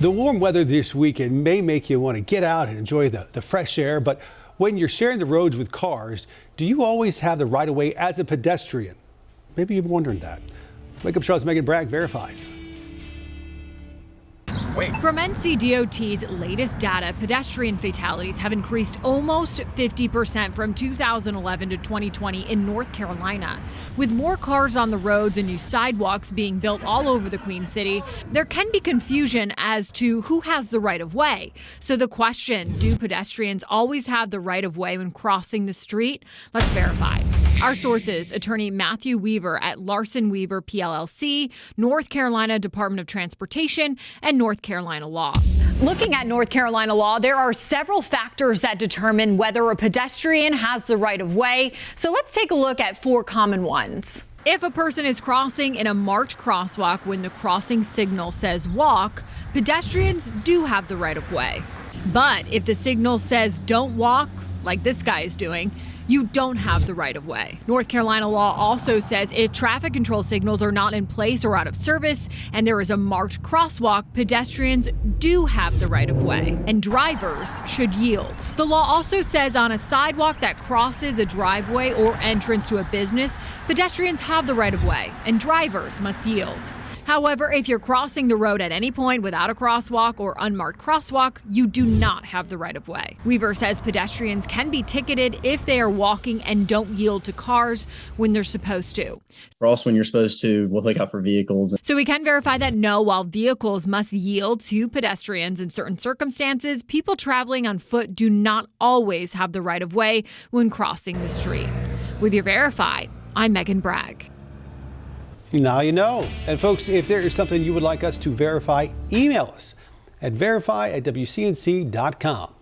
The warm weather this weekend may make you want to get out and enjoy the fresh air, but when you're sharing the roads with cars, do you always have the right of way as a pedestrian? Maybe you've wondered that. Wake Up Show's Meghan Bragg verifies. From NCDOT's latest data, pedestrian fatalities have increased almost 50% from 2011 to 2020 in North Carolina. With more cars on the roads and new sidewalks being built all over the Queen City, there can be confusion as to who has the right of way. So the question, do pedestrians always have the right of way when crossing the street? Let's verify. Our sources, attorney Matthew Weaver at Larson Weaver PLLC, North Carolina Department of Transportation, and North Carolina law. Looking at North Carolina law, there are several factors that determine whether a pedestrian has the right of way. So let's take a look at 4 common ones. If a person is crossing in a marked crosswalk when the crossing signal says walk, pedestrians do have the right of way. But if the signal says don't walk, like this guy is doing, you don't have the right of way. North Carolina law also says if traffic control signals are not in place or out of service and there is a marked crosswalk, pedestrians do have the right of way and drivers should yield. The law also says on a sidewalk that crosses a driveway or entrance to a business, pedestrians have the right of way and drivers must yield. However, if you're crossing the road at any point without a crosswalk or unmarked crosswalk, you do not have the right of way. Weaver says pedestrians can be ticketed if they are walking and don't yield to cars when they're supposed to. Cross when you're supposed to, we'll look out for vehicles. So we can verify that no, while vehicles must yield to pedestrians in certain circumstances, people traveling on foot do not always have the right of way when crossing the street. With your Verify, I'm Meghan Bragg. Now you know. And folks, if there is something you would like us to verify, email us at verify@wcnc.com.